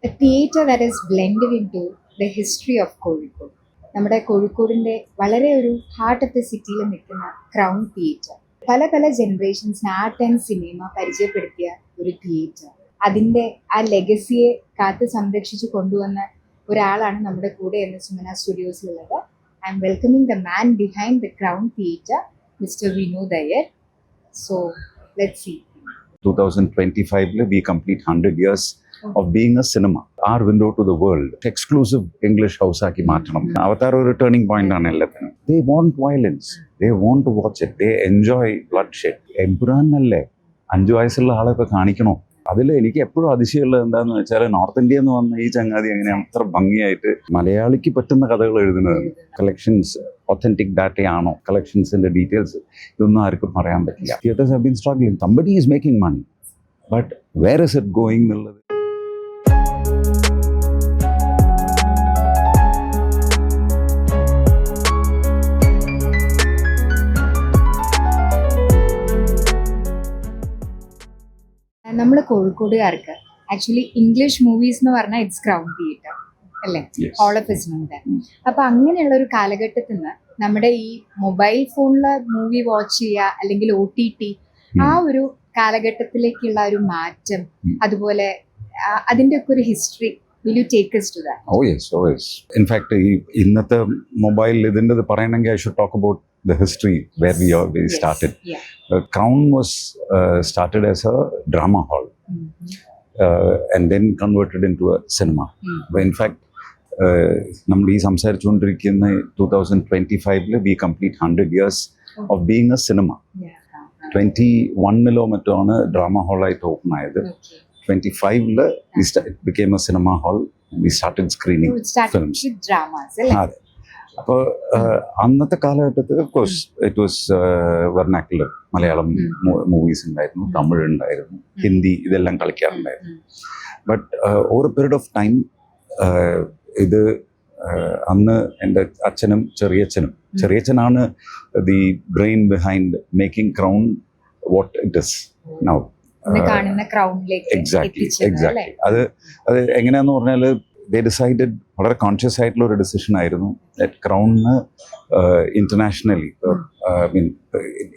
a theatre that is blended into the history of Kozhikode. നമ്മുടെ കോഴിക്കോടിൻ്റെ വളരെ ഒരു ഹാർട്ട് ഓഫ് ദ സിറ്റിയിൽ നിൽക്കുന്ന ക്രൗൺ തിയേറ്റർ. പല പല ജനറേഷൻസിന് ആർട്ട് ആൻഡ് സിനിമ പരിചയപ്പെടുത്തിയ ഒരു തിയേറ്റർ. അതിൻ്റെ ആ ലെഗസിയെ കാത്ത് സംരക്ഷിച്ച് കൊണ്ടുവന്ന ഒരാളാണ് നമ്മുടെ കൂടെ എന്ന് സുമന സ്റ്റുഡിയോസിലുള്ളത്. I'm welcoming the man behind the Crown Theatre, mister Vinod Iyer. So let's see. 2025 we complete 100 years of being a cinema. Our window to the world. Exclusive English house ആക്കി മാറ്റണം. അവതാർ ഒരു ടേണിംഗ് പോയിന്റ് ആണ് എല്ലാത്തിനും. They want violence. They want to watch it. They enjoy bloodshed. എമ്പുരാനല്ലേ 5 വയസ്സുള്ള ആളൊക്കെ കാണിക്കണോ? അതിൽ എനിക്ക് എപ്പോഴും അതിശയമുള്ളത് എന്താണെന്ന് വെച്ചാൽ നോർത്ത് ഇന്ത്യയിൽ നിന്ന് വന്ന ഈ ചങ്ങാതി എങ്ങനെയാണ് അത്ര ഭംഗിയായിട്ട് മലയാളിക്ക് പറ്റുന്ന കഥകൾ എഴുതുന്നത്. കളക്ഷൻസ് ഒത്തന്റിക് ഡാറ്റയാണോ, കളക്ഷൻസിന്റെ ഡീറ്റെയിൽസ് ഇതൊന്നും ആർക്കും പറയാൻ പറ്റില്ല. Theatres have been struggling. Somebody is making money, but where is it going എന്നുള്ളത്. നമ്മൾ കോഴിക്കോടുകാർക്ക് ആക്ച്വലി ഇംഗ്ലീഷ് മൂവീസ് എന്ന് പറഞ്ഞാൽ ഇറ്റ്സ് ക്രൗൺ തിയേറ്റർ അല്ലേ, all of us known that. അപ്പൊ അങ്ങനെയുള്ള ഒരു കാലഘട്ടത്തിൽ നിന്ന് നമ്മുടെ ഈ മൊബൈൽ ഫോണില് മൂവി വാച്ച് ചെയ്യുക അല്ലെങ്കിൽ OTT ആ ഒരു കാലഘട്ടത്തിലേക്കുള്ള ഒരു മാറ്റം, അതുപോലെ അതിന്റെ ഒക്കെ ഒരു history, will you take us to that? Oh yes. In fact, ഇന്നത്തെ മൊബൈൽ ഇതിൻ്റെ പറയണമെങ്കിൽ I should talk about the history where we started. Yeah. Crown was started as a drama hall and then converted into a cinema. But in fact, നമ്മൾ ഈ സംസാരിച്ചുകൊണ്ടിരിക്കുന്ന 2025 we complete 100 years of being a cinema. 21 മറ്റോ ആണ് drama ഹാളായിട്ട് open ആയത്. 25 it became a cinema hall. We started screening films. അതെ. അപ്പോൾ അന്നത്തെ കാലഘട്ടത്തിൽ of course it was vernacular. Malayalam movies ഉണ്ടായിരുന്നു, തമിഴ് ഉണ്ടായിരുന്നു, ഹിന്ദി ഇതെല്ലാം കളിക്കാറുണ്ടായിരുന്നു. But over a period of time ഇത് അന്ന് എൻ്റെ അച്ഛനും ചെറിയച്ഛനാണ് the brain behind making Crown what it is now. Exactly. അത് എങ്ങനെയാന്ന് പറഞ്ഞാൽ they decided, വളരെ കോൺഷ്യസ് ആയിട്ടുള്ള ഒരു ഡിസിഷൻ ആയിരുന്നു, ദാറ്റ് ക്രൗണിന് ഇന്റർനാഷണലി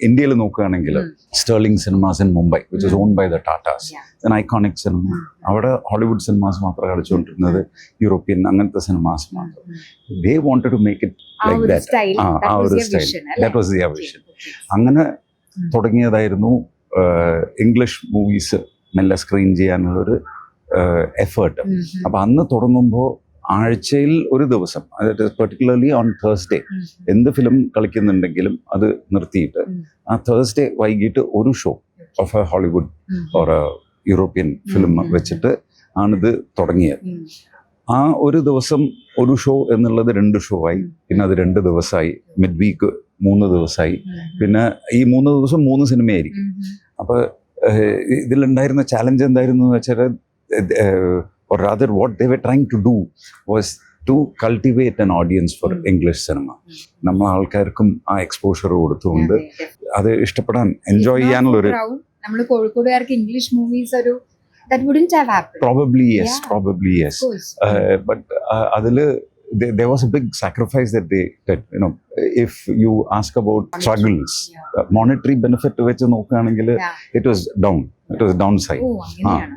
ഇന്ത്യയിൽ നോക്കുകയാണെങ്കിൽ Sterling cinemas in Mumbai which is owned by the Tatas, an iconic cinema. അവിടെ ഹോളിവുഡ് സിനിമാസ് മാത്രം കളിച്ചുകൊണ്ടിരുന്നത്, യൂറോപ്യൻ അങ്ങനത്തെ സിനിമാസ് മാത്രം. They wanted to make it like that. ആ ഒരു style, that was their vision. അങ്ങനെ തുടങ്ങിയതായിരുന്നു ഇംഗ്ലീഷ് മൂവീസ് മെല്ലെ സ്ക്രീൻ ചെയ്യാനുള്ളൊരു എഫേർട്ട്. അപ്പം അന്ന് തുടങ്ങുമ്പോൾ ആഴ്ചയിൽ ഒരു ദിവസം, അതായത് പെർട്ടിക്കുലർലി ഓൺ തേഴ്സ്ഡേ എന്ത് ഫിലിം കളിക്കുന്നുണ്ടെങ്കിലും അത് നിർത്തിയിട്ട് ആ തേഴ്സ്ഡേ വൈകിട്ട് ഒരു show of A Hollywood or European film വെച്ചിട്ട് ആണിത് തുടങ്ങിയത്. ആ ഒരു ദിവസം ഒരു ഷോ എന്നുള്ളത് 2 ഷോ ആയി, പിന്നെ അത് 2 ദിവസമായി, മിഡ് വീക്ക് 3 ദിവസമായി, പിന്നെ ഈ 3 ദിവസം 3 സിനിമയായിരിക്കും. അപ്പോൾ ഇതിലുണ്ടായിരുന്ന ചാലഞ്ച് എന്തായിരുന്നു എന്ന് വെച്ചാൽ, or rather what they were trying to do was to cultivate an audience for English cinema. നമ്മൾ ആൾക്കാർക്കും ആ എക്സ്പോഷർ കൊടുത്തുകൊണ്ട് അത് ഇഷ്ടപ്പെടാൻ, എൻജോയ് ചെയ്യാനുള്ള ഒരു നമ്മൾ കോഴിക്കോടുകാർക്ക് ഇംഗ്ലീഷ് മൂവീസ് ഒരു that wouldn't have happened. Probably yes. But അതില് there was a big sacrifice that they did. You know, if you ask about struggles, monetary benefit വെച്ച് നോക്കുകയാണെങ്കിൽ it was downside.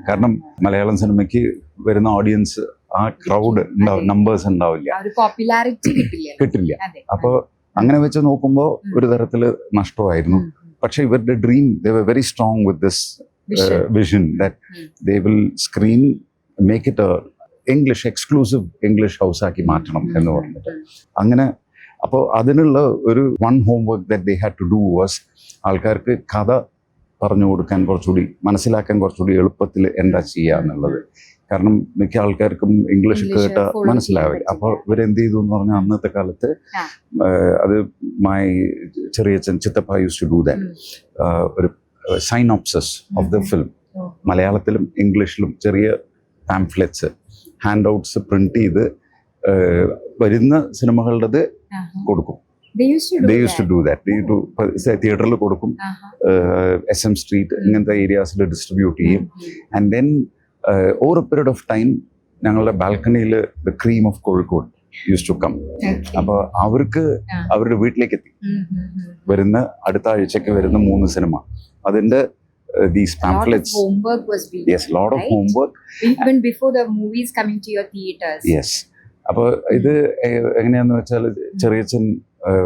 കാരണം മലയാളം സിനിമയ്ക്ക് വരുന്ന ഓഡിയൻസ് ആ ക്രൗഡ് നമ്പേഴ്സ് ഉണ്ടാവില്ല, കിട്ടില്ല. അപ്പോൾ അങ്ങനെ വെച്ച് നോക്കുമ്പോൾ ഒരു തരത്തില് നഷ്ടമായിരുന്നു. പക്ഷെ ഇവരുടെ dream, they were very strong with this vision that they will screen, make it a exclusive English house ആക്കി മാറ്റണം എന്ന് പറഞ്ഞിട്ട്. അങ്ങനെ അപ്പോൾ അതിനുള്ള ഒരു homework that they had to do was ആൾക്കാർക്ക് കഥ പറഞ്ഞു കൊടുക്കാൻ, കുറച്ചുകൂടി മനസ്സിലാക്കാൻ കുറച്ചുകൂടി എളുപ്പത്തിൽ എന്താ ചെയ്യുക എന്നുള്ളത്. കാരണം മിക്ക ആൾക്കാർക്കും ഇംഗ്ലീഷ് കേട്ട മനസ്സിലാവില്ല. അപ്പോൾ ഇവരെന്ത് ചെയ്തു എന്ന് പറഞ്ഞാൽ, അന്നത്തെ കാലത്ത് അത് മൈ ചെറിയച്ഛൻ ചിത്തപ്പ യൂസ് ടു ഡു ദാറ്റ്, ഒരു സൈനോപ്സിസ് ഓഫ് ദ ഫിലിം മലയാളത്തിലും ഇംഗ്ലീഷിലും ചെറിയ പാംഫ്ലെറ്റ്സ്, ഹാൻഡ് ഔട്ട്സ് പ്രിന്റ് ചെയ്ത് വരുന്ന സിനിമകളുടേത് കൊടുക്കും. They used to do that. തിയേറ്ററിൽ കൊടുക്കും, SM സ്ട്രീറ്റ് ഇങ്ങനത്തെ ഏരിയാസിൽ ഡിസ്ട്രിബ്യൂട്ട് ചെയ്യും. And then over a period of time ഞങ്ങളുടെ ബാൽക്കണിയിൽ the cream of Kozhikode use to come. അപ്പോൾ അവർക്ക് അവരുടെ വീട്ടിലേക്ക് എത്തി. വരുന്ന അടുത്ത ആഴ്ചക്ക് വരുന്ന 3 സിനിമ, അതിന്റെ these pamphlets. Homework was being Yes, lot of homework. Even before the movies coming to your theaters. Yes. അപ്പോൾ ഇത് എങ്ങനെയാന്ന് വെച്ചാൽ ചെറിയച്ഛൻ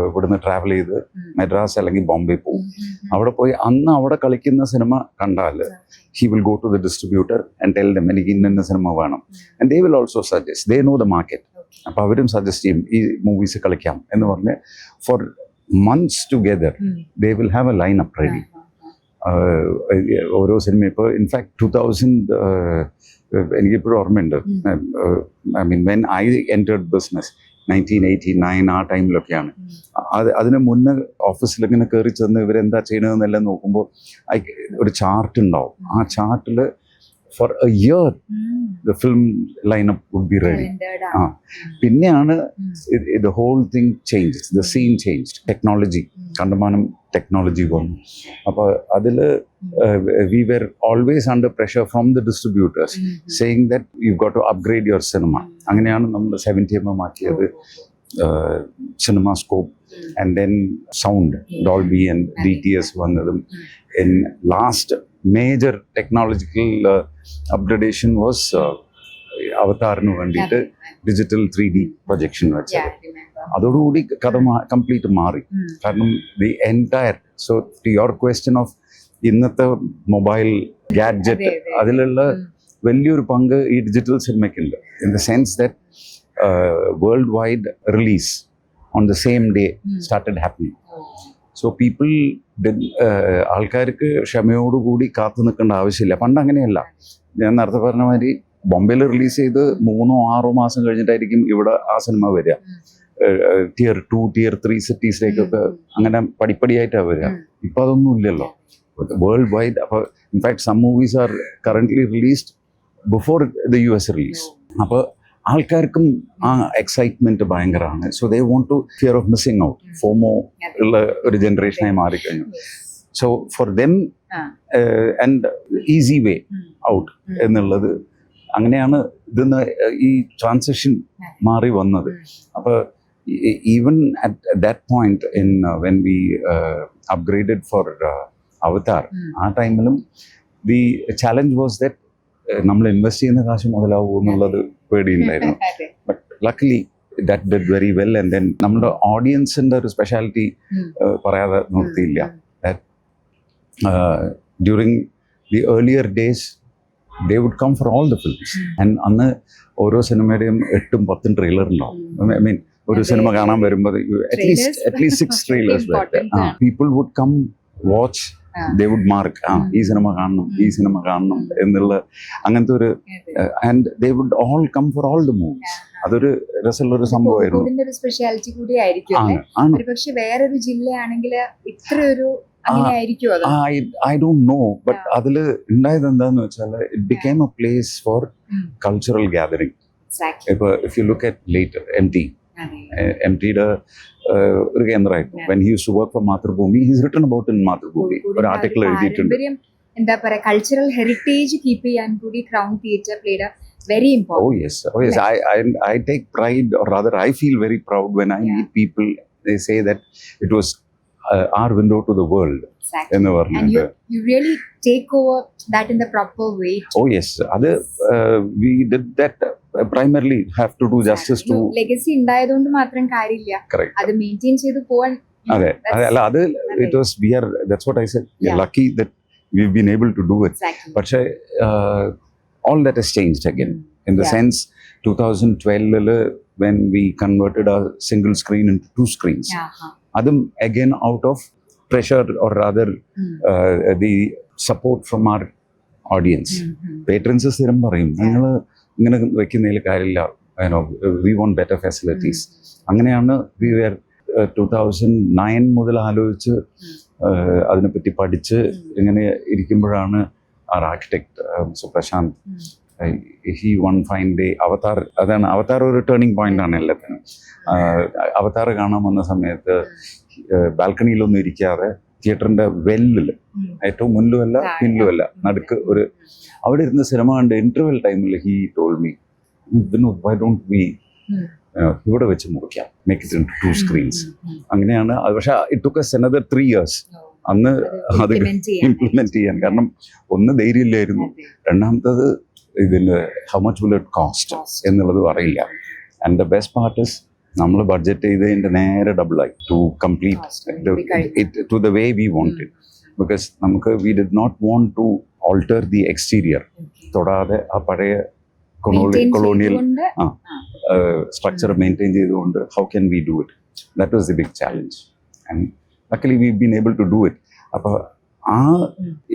ഇവിടുന്ന് ട്രാവൽ ചെയ്ത് മദ്രാസ് അല്ലെങ്കിൽ ബോംബെ പോകും. അവിടെ പോയി അന്ന് അവിടെ കളിക്കുന്ന സിനിമ കണ്ടാൽ he will go to the distributor and tell them എനിക്ക് ഇന്ന സിനിമ വേണം, and they will also suggest, they know the market. അപ്പോൾ അവരും സജസ്റ്റ് ചെയ്യും ഈ മൂവീസ് കളിക്കാം എന്ന് പറഞ്ഞ് for months together they will have a lineup ready. ഓരോ സിനിമ ഇപ്പോൾ ഇൻഫാക്ട് 2000 എനിക്കിപ്പോഴും ഓർമ്മയുണ്ട്. I mean when I entered business 1989 ആ ടൈമിലൊക്കെയാണ്. അതിന് മുന്നേ ഓഫീസിൽ ഇങ്ങനെ കയറി ചെന്ന് ഇവരെന്താ ചെയ്യണമെന്നെല്ലാം നോക്കുമ്പോൾ ഒരു ചാർട്ട് ഉണ്ടാവും. ആ ചാർട്ടിൽ for a year the film lineup would be ready. പിന്നെയാണ് the whole thing changes, the scene change. Technology, കണ്ടമാനം ടെക്നോളജി വന്നു. അപ്പോൾ അതിൽ we were always under pressure from the distributors saying that you got to upgrade your cinema. അങ്ങനെയാണ് നമ്മൾ 70mm ആക്കിയത്, cinema scope and then sound Dolby and DTS വന്നതും. In last major technological upgradation was അവതാറിന് വേണ്ടിയിട്ട് digital 3D projection വെച്ചത്. അതോടുകൂടി കഥ complete മാറി. കാരണം the entire, so to your question of ഇന്നത്തെ മൊബൈൽ ഗാഡ്ജറ്റ്, അതിലുള്ള വലിയൊരു പങ്ക് ഈ ഡിജിറ്റൽ സിനിമയ്ക്കുണ്ട്. In the sense that world wide release on the same day started happening. So people, ആൾക്കാർക്ക് ക്ഷമയോടുകൂടി കാത്തു നിൽക്കേണ്ട ആവശ്യമില്ല. പണ്ട് അങ്ങനെയല്ല. ഞാൻ നേരത്തെ പറഞ്ഞ മാതിരി ബോംബെയിൽ റിലീസ് ചെയ്ത് 3-6 മാസം കഴിഞ്ഞിട്ടായിരിക്കും ഇവിടെ ആ സിനിമ വരിക. Tier 2, Tier 3 സിറ്റീസിലേക്കൊക്കെ അങ്ങനെ പടിപ്പടിയായിട്ടാണ് വരിക. ഇപ്പം അതൊന്നും ഇല്ലല്ലോ, വേൾഡ് വൈഡ്. അപ്പോൾ in fact some movies are currently released before the US release. അപ്പോൾ ആൾക്കാർക്കും ആ എക്സൈറ്റ്മെന്റ് ഭയങ്കരമാണ്. So they want to fear of missing out, FOMO ഉള്ള ഒരു ജനറേഷനായി മാറിക്കഴിഞ്ഞു. So for them and easy way out എന്നുള്ളത്, അങ്ങനെയാണ് ഇതിന്ന് ഈ ട്രാൻസിഷൻ മാറി വന്നത്. അപ്പോൾ even at that point in when we upgraded for Avatar, ആ ടൈമിലും ദി ചാലഞ്ച് വാസ് ദാറ്റ് നമ്മൾ ഇൻവെസ്റ്റ് ചെയ്യുന്ന കാശ് മുതലാവൂ എന്നുള്ളത് പേടിയുണ്ടായിരുന്നു. But luckily that did very well. And then നമ്മുടെ ഓഡിയൻസിൻ്റെ ഒരു സ്പെഷ്യാലിറ്റി പറയാതെ നിർത്തിയില്ല. During the earlier days they would come for all the films. And അന്ന് ഓരോ സിനിമയുടെയും 8-10 ട്രെയിലർ ഉണ്ടാവും. ഐ മീൻ ഒരു സിനിമ കാണാൻ വരുമ്പോൾ അറ്റ്ലീസ്റ്റ് 6 trailers വരെ. People would come watch, they would mark ഈ സിനിമ കാണണം, ഈ സിനിമ കാണണം എന്നുള്ള അങ്ങനത്തെ ഒരു, and they would all come for all the movies. അതൊരു രസമുള്ളൊരു സംഭവമായിരുന്നു. ഒരു സ്പെഷ്യാലിറ്റി കൂടി ആയിരിക്കും. പക്ഷെ വേറൊരു ജില്ലയാണെങ്കിൽ ഇത്ര ഒരു I don't know, but അതിൽ ഉണ്ടായത് എന്താന്ന് വെച്ചാൽ it became a place for cultural gathering. ഇപ്പൊ if you look at later MTയുടെ ഒരു കേന്ദ്രമായിരുന്നു. when he used to work for Mathrubhumi, he's written about in Mathrubhumi ഒരു ആർട്ടിക്കിൾ എഴുതിയിട്ടുണ്ട്. എന്താ പറയാ, കൾച്ചറൽ ഹെറിറ്റേജ് കീപ്പ് ചെയ്യാൻ കൂടി crown theatre played a very important. Oh yes. I take pride, or rather I feel very proud when I meet people. They say that it was our window to the world. Exactly. And you really take over that in the proper way too. Oh yes, we did that primarily have to do justice to legacy ഉണ്ടായതുകൊണ്ട് മാത്രം കാര്യമില്ല, അത് maintain ചെയ്ത് പോവാൻ. അതെ, it was, that's what I said, we are lucky that we've been able to do it. But all that has changed again in the sense 2012 when we converted our single screen into 2 screens. Adum again out of pressure, or rather the support from our audience. Patrons സ്ഥിരം പറയും, നിങ്ങൾ ഇങ്ങനെ വെക്കുന്നതിൽ കാര്യമില്ല, we want better facilities. അങ്ങനെയാണ് we were 2009 മുതൽ ആലോചിച്ച് അതിനെപ്പറ്റി പഠിച്ച് ഇങ്ങനെ ഇരിക്കുമ്പോഴാണ് our architect Prashant, he one fine day അവതാർ ഒരു ടേണിംഗ് പോയിന്റ് ആണ് എല്ലാത്തിനും. അവതാർ കാണാൻ വന്ന സമയത്ത് ബാൽക്കണിയിലൊന്നും ഇരിക്കാതെ തിയേറ്ററിന്റെ വെല്ലിൽ, ഏറ്റവും മുന്നിലുമല്ല പിന്നിലുമല്ല, നടുക്ക് അവിടെ ഇരുന്ന് സിനിമ കണ്ട് ഇന്റർവെൽ ടൈമിൽ he told me, why don't we ഉം. ഇവിടെ വെച്ച് മുറിക്കാം, മേക്ക് ഇറ്റ് ഇൻ 2 സ്ക്രീൻസ്. അങ്ങനെയാണ് അത്. പക്ഷേ it took us another 3 years അന്ന് അത് ഇംപ്ലിമെന്റ് ചെയ്യാൻ. കാരണം ഒന്ന് ധൈര്യമില്ലായിരുന്നു, രണ്ടാമത്തത് ഇതിന് how much will it cost എന്നുള്ളതും അറിയില്ല. And the best part is നമ്മൾ ബഡ്ജറ്റ് ചെയ്തതിൻ്റെ നേരെ ഡബിളായി to complete to the way we want it. Because നമുക്ക് we did not want to alter the exterior. തൊടാതെ ആ പഴയ കൊളോണിയൽ സ്ട്രക്ചർ മെയിൻറ്റെയിൻ ചെയ്തുകൊണ്ട് how can we do it? That was the big challenge. And luckily we been able to do it. അപ്പോൾ ആ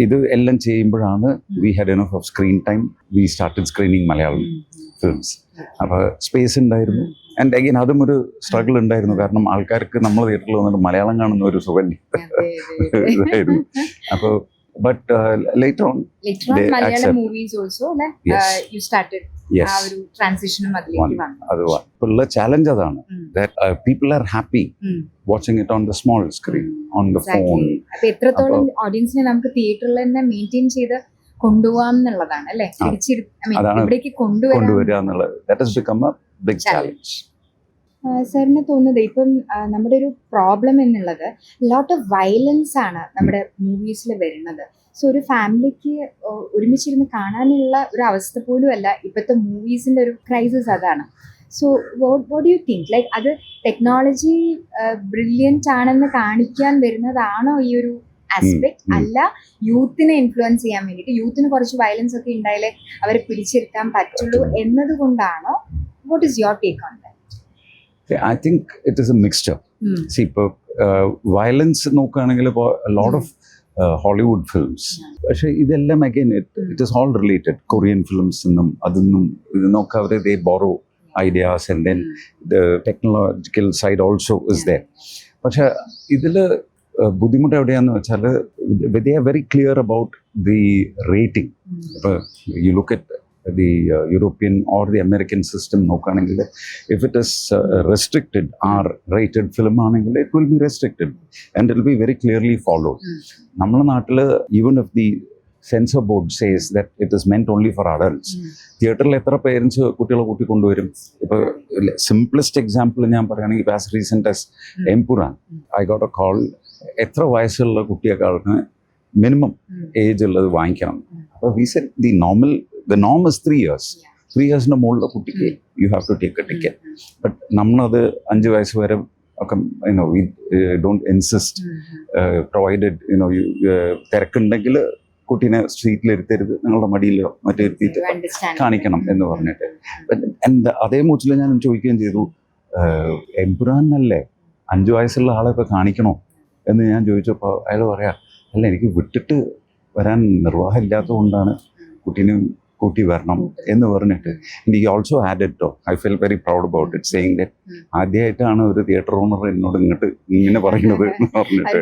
ഇത് എല്ലാം ചെയ്യുമ്പോഴാണ് we had enough of screen time. We started screening Malayalam films. അപ്പോൾ space ഉണ്ടായിരുന്നു. And again അതും ഒരു struggle ഉണ്ടായിരുന്നു. കാരണം ആൾക്കാർക്ക് നമ്മൾ തിയേറ്ററിൽ വന്നിട്ട് മലയാളം കാണുന്ന ഒരു സുഖം ഇതായിരുന്നു. അപ്പോൾ but later on they Malayalam movies also you started ആ ഒരു ട്രാൻസിഷനും അതിലേക്ക് വന്നു. അത് ഇപ്പോഴുള്ള ചാലഞ്ച് അതാണ്. that people are happy watching it on the small screen on the phone. അപ്പോൾ എത്രത്തോളം ഓഡിയൻസിനെ നമുക്ക് തിയേറ്ററിൽ തന്നെ മെയിൻറ്റെയിൻ ചെയ്ത് കൊണ്ടുപോകാം എന്നുള്ളതാണ് അല്ലേ, ഇവിടേക്ക് കൊണ്ടുവരിക എന്നുള്ളത്. that has become a big challenge. സാറിന് തോന്നുന്നത് ഇപ്പം നമ്മുടെ ഒരു പ്രോബ്ലം എന്നുള്ളത് ലോട്ട് ഓഫ് വയലൻസ് ആണ് നമ്മുടെ മൂവീസിൽ വരുന്നത്. സോ ഒരു ഫാമിലിക്ക് ഒരുമിച്ചിരുന്ന് കാണാനുള്ള ഒരു അവസ്ഥ പോലും അല്ല ഇപ്പോഴത്തെ മൂവീസിൻ്റെ ഒരു ക്രൈസിസ് അതാണ്. So what do you think, like അത് ടെക്നോളജി ബ്രില്യൻ്റ് ആണെന്ന് കാണിക്കാൻ വരുന്നതാണോ ഈ ഒരു ആസ്പെക്ട്, അല്ല യൂത്തിനെ ഇൻഫ്ലുവൻസ് ചെയ്യാൻ വേണ്ടിയിട്ട് യൂത്തിന് കുറച്ച് വയലൻസ് ഒക്കെ ഉണ്ടായാലേ അവരെ പിടിച്ചെടുക്കാൻ പറ്റുള്ളൂ എന്നതുകൊണ്ടാണോ? What is your take on that? I think it is a mixture. See, ഇപ്പോൾ വയലൻസ് നോക്കുകയാണെങ്കിൽ ഇപ്പോൾ ലോട്ട് ഓഫ് ഹോളിവുഡ് ഫിലിംസ്, പക്ഷേ ഇതെല്ലാം again it is all related. Korean films നിന്നും അതിന്നും ഇതിന്നൊക്കെ അവർ they borrow ideas and then the technological side also is there. പക്ഷേ ഇതിൽ ബുദ്ധിമുട്ട് എവിടെയാണെന്ന് വെച്ചാൽ they are very clear about the rating. ഇപ്പോൾ you look at the European or the American system നോക്കുകയാണെങ്കിൽ if it is restricted R-rated film ആണെങ്കിൽ it will be restricted and it will be very clearly followed. നമ്മുടെ നാട്ടിൽ even if the censor board says that it is meant only for adults, തിയേറ്ററിൽ എത്ര parents കുട്ടികളെ കൂട്ടിക്കൊണ്ടുവരും? ഇപ്പോൾ simplest example ഞാൻ പറയുകയാണെങ്കിൽ as recent as Empuraan, I got a call, എത്ര വയസ്സുള്ള കുട്ടിയെക്കാൾക്ക് മിനിമം ഏജ് ഉള്ളത് വാങ്ങിക്കണം. അപ്പോൾ we said the norm is 3 years. 3 yearsന്റെ മുകളിലെ കുട്ടിക്ക് you have to take a ticket. But നമ്മളത് 5 വയസ്സ് വരെ ഒക്കെ വി ഡോണ്ട് ഇൻസിസ്റ്റ്, പ്രൊവൈഡഡ് തിരക്കുണ്ടെങ്കിൽ കുട്ടീനെ സ്ട്രീറ്റിൽ ഇരുത്തരുത്, നിങ്ങളുടെ മടിയിലോ മറ്റേ ഇരുത്തിയിട്ട് കാണിക്കണം എന്ന് പറഞ്ഞിട്ട്. എൻ്റെ അതേ മൂച്ചിൽ ഞാൻ ചോദിക്കുകയും ചെയ്തു, എംപുരാനല്ലേ 5 വയസ്സുള്ള ആളൊക്കെ കാണിക്കണോ എന്ന് ഞാൻ ചോദിച്ചപ്പോൾ അയാൾ പറയാം, അല്ല എനിക്ക് വിട്ടിട്ട് വരാൻ നിർവാഹമില്ലാത്തത് കൊണ്ടാണ് കുട്ടീനെ കൂട്ടി വരണം എന്ന് പറഞ്ഞിട്ട്. ഈ also added too, I feel very proud about it, saying that ആദ്യമായിട്ടാണ് ഒരു തിയേറ്റർ ഓണർ എന്നോട് ഇങ്ങോട്ട് ഇങ്ങനെ പറയുന്നത് എന്ന് പറഞ്ഞിട്ട്.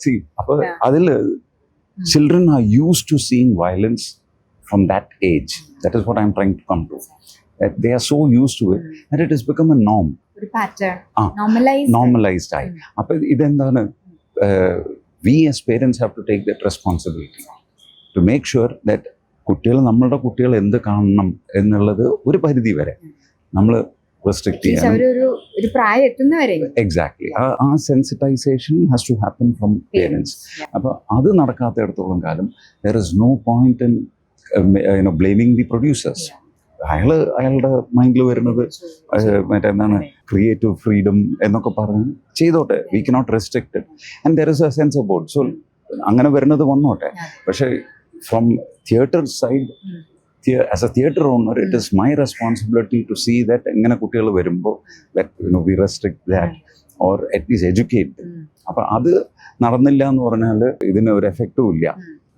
സി അപ്പോൾ അതിൽ children are used to seeing violence from that age. That is what I'm trying to come to. They are so used to it that it has become a norm. ഒരു pattern normalized ആയി. അപ്പോൾ ഇതെന്താണ്, we as parents have to take that responsibility to make sure that കുട്ടികൾ, നമ്മളുടെ കുട്ടികൾ എന്ത് കാണണം എന്നുള്ളത് ഒരു പരിധി വരെ നമ്മൾ റെസ്ട്രിക്ട് ചെയ്യാൻ. എക്സാക്ട്ലി. ആ sensitisation has to happen from parents. അപ്പോൾ അത് നടക്കാത്തിടത്തോളം കാലം there is no point in blaming the producers. അയാളുടെ മൈൻഡിൽ വരുന്നത് മറ്റെന്താണ് ക്രിയേറ്റീവ് ഫ്രീഡം എന്നൊക്കെ പറഞ്ഞ് ചെയ്തോട്ടെ, we cannot restrict it and there is a censor board. So അങ്ങനെ വരുന്നത് വന്നോട്ടെ. പക്ഷേ from theatre side, as a theatre owner, it is my responsibility to see that എങ്ങനെ കുട്ടികൾ വരുമ്പോൾ that we restrict that or at least educate. അപ്പം അത് നടന്നില്ല എന്ന് പറഞ്ഞാൽ ഇതിന് ഒരു എഫക്റ്റും ഇല്ല.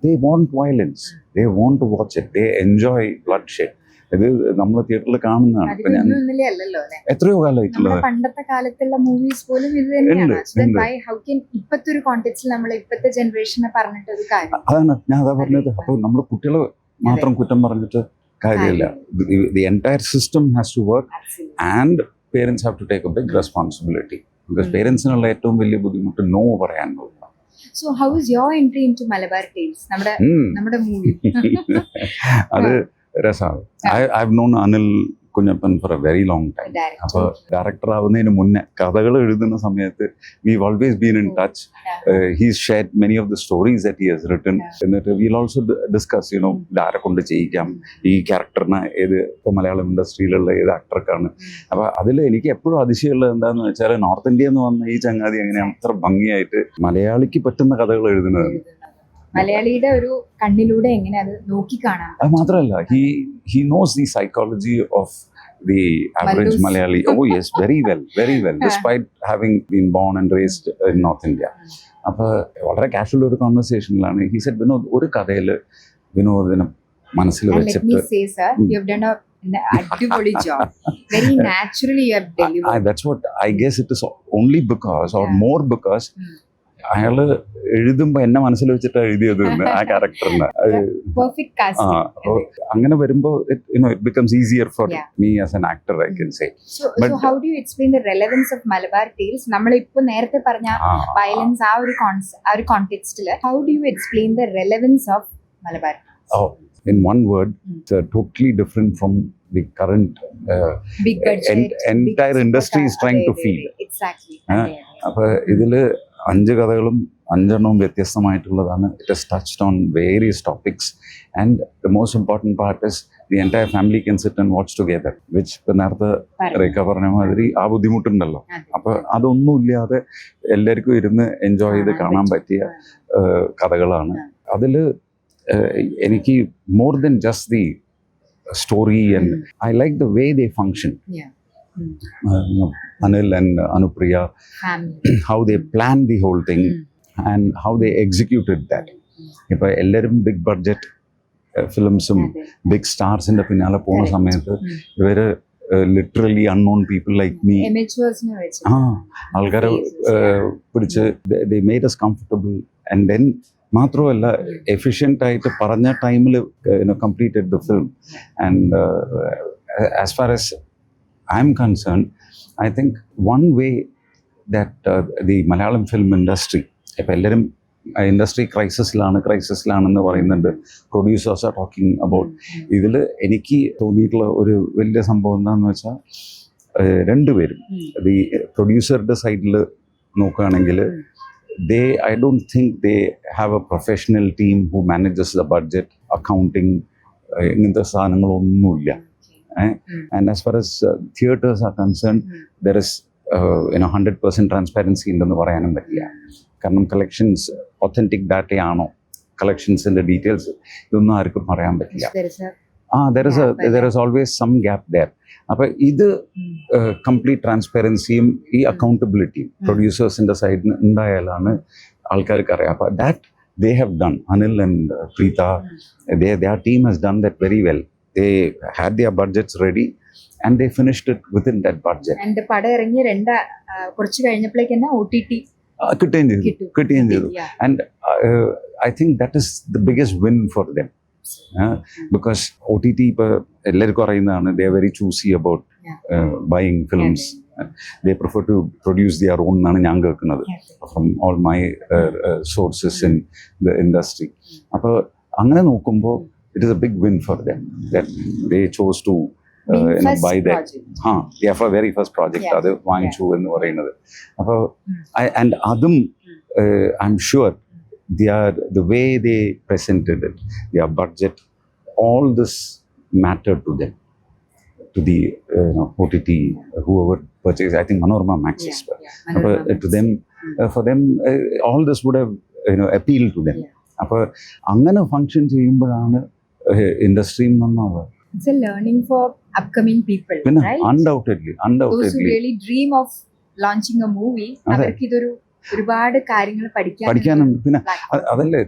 They want violence, they want to watch it, they enjoy bloodshed. ഇത് നമ്മൾ തിയേറ്ററിൽ കാണുന്നതാണ്. എത്രയോ കാലമായിട്ടുള്ളത്, പണ്ടത്തെ കാലത്തുള്ള മൂവീസ് പോലും ഇത് തന്നെയാണ്. ഇപ്പത്തെ ഒരു കോണ്ടെക്സ്റ്റിൽ നമ്മൾ ഇപ്പത്തെ ജനറേഷനെ പറഞ്ഞിട്ട് ഒരു കാര്യം അതാണ് ഞാൻ അതാ പറഞ്ഞത്. അപ്പോൾ നമ്മൾ കുട്ടികളെ മാത്രം കുറ്റം പറഞ്ഞിട്ട് കാര്യമില്ല. The entire system has to work and parents have to take a big responsibility. Because പേരൻസിനുള്ള ഏറ്റവും വലിയ ബുദ്ധിമുട്ട് നോ പറയാനുള്ളതാണ്. So how is your entry into Malabar Tales? നമ്മുടെ മൂവി. അത് രസമാണ്. I've known Anil Kunjappan for a very long time. അപ്പോൾ director ആവുന്നതിന് മുന്നേ കഥകൾ എഴുതുന്ന സമയത്ത് we've always been in touch. He's shared many of the stories that he has written. എന്നിട്ട് we'll also discuss, ആരെ കൊണ്ട് ചെയ്യിക്കാം, ഈ ക്യാരക്ടറിനെ ഏത് ഇപ്പോൾ മലയാളം ഇൻഡസ്ട്രിയിലുള്ള ഏത് ആക്ടർക്കാണ്. അപ്പോൾ അതിൽ എനിക്ക് എപ്പോഴും അതിശയമുള്ളത് എന്താണെന്ന് വെച്ചാൽ നോർത്ത് ഇന്ത്യയിൽ നിന്ന് വന്ന ഈ ചങ്ങാതി എങ്ങനെയാണ് അത്ര ഭംഗിയായിട്ട് മലയാളിക്ക് പറ്റുന്ന കഥകൾ എഴുതുന്നത്. മലയാളിയുടെ ഒരു കണ്ണിലൂടെ എങ്ങനെ അത് നോക്കി കാണാം. അത് മാത്രമല്ല, he knows the psychology of the average Malayali. Oh yes, very well, despite having been born and raised in North India. അപ്പോൾ വളരെ കാഷ്വൽ ഒരു കോൺവെർസേഷനിലാണ് he said, വിനോദ് ഒരു കഥയിൽ വിനോദിനെ മനസ്സിൽ വെച്ചിട്ട് അടിപൊളി job. Very naturally you have delivered. That's what I guess it is only because or more because അയാള് എഴുതുമ്പോ എന്നെ മനസ്സിൽ വെച്ചിട്ട് എഴുതിയത് ആ ക്യാരക്ടറിന്. അങ്ങനെ വരുമ്പോ it becomes easier for me as an actor, I can say. So how do you explain the relevance of Malabar Tales? നമ്മൾ ഇപ്പോ നേരത്തെ പറഞ്ഞ വയലൻസ് ആ ഒരു കോണ്ടെക്സ്റ്റിൽ how do you explain the relevance of Malabar Tales? Oh, in one word, it's totally different from the current big budget, entire industry is trying to feed. Exactly. അപ്പോൾ ഇതില് 5 കഥകളും 5 വ്യത്യസ്തമായിട്ടുള്ളതാണ്. It has touched on various topics, and the most important part is the entire family can sit and watch together, which ഇപ്പം നേരത്തെ റേഖ പറഞ്ഞ മാതിരി ആ ബുദ്ധിമുട്ടുണ്ടല്ലോ. അപ്പോൾ അതൊന്നും ഇല്ലാതെ എല്ലാവർക്കും ഇരുന്ന് എൻജോയ് ചെയ്ത് കാണാൻ പറ്റിയ കഥകളാണ്. അതിൽ എനിക്ക് more than just the story, and I like the way they function. Anil and Anupriya, how they planned the whole thing and how they executed that. If എല്ലാവരും ബിഗ് ബഡ്ജറ്റ് ഫിലിംസും ബിഗ് സ്റ്റാർസിന്റെ പിന്നാലെ പോകുന്ന സമയത്ത് ഇവര് literally unknown people like me ആൾക്കാരെ പിടിച്ച് they made us comfortable, and then മാത്രമല്ല efficient ആയിട്ട് പറഞ്ഞ ടൈമിൽ completed the film. And as far as I'm concerned, I think one way that the Malayalam film industry, ഇപ്പോൾ എല്ലാവരും ഇൻഡസ്ട്രി ക്രൈസിസിലാണെന്ന് പറയുന്നുണ്ട്, producers are talking about. ഇതിൽ എനിക്ക് തോന്നിയിട്ടുള്ള ഒരു വലിയ സംഭവം എന്താണെന്ന് വെച്ചാൽ രണ്ടുപേരും ഈ പ്രൊഡ്യൂസറുടെ സൈഡിൽ നോക്കുകയാണെങ്കിൽ I don't think they have a professional team who manages the budget, accounting, ഇങ്ങനത്തെ സാധനങ്ങളൊന്നുമില്ല. And as far as theaters are concerned, there is 100% transparency ഉണ്ടെന്ന് പറയാനും പറ്റില്ല. കാരണം കളക്ഷൻസ് ഒത്തൻറ്റിക് ഡാറ്റയാണോ, കളക്ഷൻസിൻ്റെ ഡീറ്റെയിൽസ് ഇതൊന്നും ആർക്കും പറയാൻ പറ്റില്ല. there is always some gap there. അപ്പോൾ ഇത് കംപ്ലീറ്റ് ട്രാൻസ്പെറൻസിയും ഈ അക്കൗണ്ടബിലിറ്റിയും പ്രൊഡ്യൂസേഴ്സിൻ്റെ സൈഡിൽ ഉണ്ടായാലാണ് ആൾക്കാർക്ക് അറിയാം. അപ്പോൾ that they have done. Anil and Preeta, their team has done that very well. They had their budgets ready and they finished it within that budget. And പടം ഇറങ്ങി കുറച്ച് കഴിഞ്ഞപ്പോഴേക്ക് തന്നെ OTT കിട്ടുകയും ചെയ്തു. And I think that is the biggest win for them. Because OTT ഇപ്പോൾ എല്ലാവർക്കും അറിയുന്നതാണ്, they are very choosy about buying films. They prefer to produce their own എന്നാണ് ഞാൻ കേൾക്കുന്നത് from all my sources in the industry. അപ്പോൾ അങ്ങനെ നോക്കുമ്പോൾ it is a big win for them that they chose to buy that. For very first project അത് വാങ്ങിച്ചു എന്ന് പറയുന്നത്. അപ്പോൾ and അതും I'm sure the way they presented it, their budget, all this mattered to them, to the OTT, whoever purchased. I think Manorama Max as well. To them, for them, all this would have appealed to them. അപ്പോൾ അങ്ങനെ function ചെയ്യുമ്പോഴാണ് ഇൻഡസ്ട്രിയിൽ നിന്നുള്ളത്. It's a learning for upcoming people, right? Undoubtedly. Those who really dream of launching a movie, അവർക്ക് ഇതൊരു ഒരുപാട് കാര്യങ്ങൾ പഠിക്കാനുണ്ട്. പിന്നെ അതല്ലേ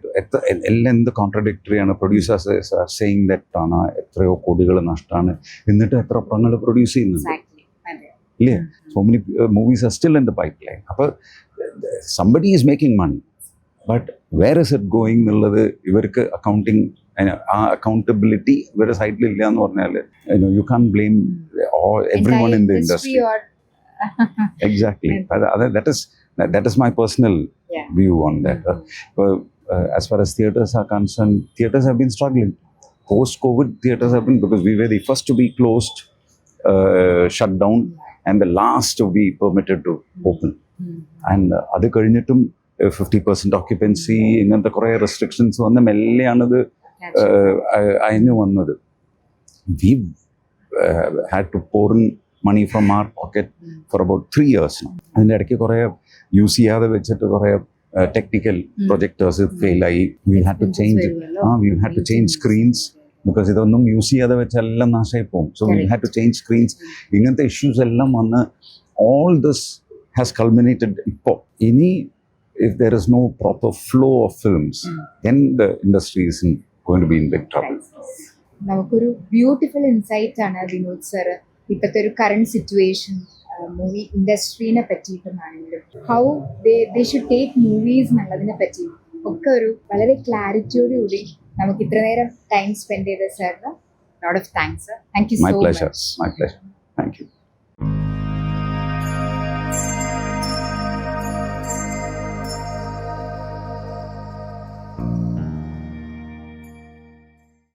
എല്ലാം എന്ത് കോൺട്രഡിക്ടറി ആണ്. പ്രൊഡ്യൂസേഴ്സ് സെയിങ് ദാറ്റ് ആണ് എത്രയോ കോടികൾ നഷ്ടമാണ്, എന്നിട്ട് എത്ര പടങ്ങൾ പ്രൊഡ്യൂസ് ചെയ്യുന്നുണ്ട് ഇല്ലേ? So many movies are still in the pipeline. അപ്പോൾ somebody is making money, but where is it going എന്നുള്ളത് ഇവർക്ക് അക്കൗണ്ടിങ്, ആ അക്കൗണ്ടബിലിറ്റി ഇവരുടെ സൈഡിൽ ഇല്ല എന്ന് പറഞ്ഞാൽ you can blame everyone in the industry. Exactly. That is my personal Yeah. view on that. As far as theatres are concerned, theatres have been struggling. Post-COVID, theatres have been, because we were the first to be closed, shut down, and the last to be permitted to open. And അത് കഴിഞ്ഞിട്ടും 50% occupancy, ഇങ്ങനത്തെ കുറേ restrictions വന്ന് മെല്ലെയാണത് അയഞ്ഞു വന്നത്. We had to pour in money from our pocket for about 3 years now. അതിൻ്റെ ഇടയ്ക്ക് കുറേ use ചെയ്യാതെ വെച്ചിട്ട് കുറേ ടെക്നിക്കൽ പ്രൊജക്ടേഴ്സ് ഫെയിലായി. We had to change screens because ഇതൊന്നും യൂസ് ചെയ്യാതെ വെച്ചാൽ എല്ലാം നാശമായി പോകും. So we had to change screens. ഇങ്ങനത്തെ ഇഷ്യൂസ് എല്ലാം വന്ന് all this has culminated ഇപ്പോൾ. ഇനി if there is no proper flow of films, then the industry is going to be in big trouble. നമുക്കൊരു ബ്യൂട്ടിഫുൾ ഇൻസൈറ്റ് ആണ് Vinod sir ഇപ്പോഴത്തെ ഒരു current situation movie ഇൻഡസ്ട്രീനെ പറ്റിയിട്ടുമാണെങ്കിലും how they should take movies എന്നുള്ളതിനെ പറ്റി ഒക്കെ ഒരു വളരെ ക്ലാരിറ്റിയോടുകൂടി നമുക്ക് ഇത്ര നേരം ടൈം സ്പെൻഡ് ചെയ്ത സാറിന് lot of thanks. Thank you so much. My pleasure.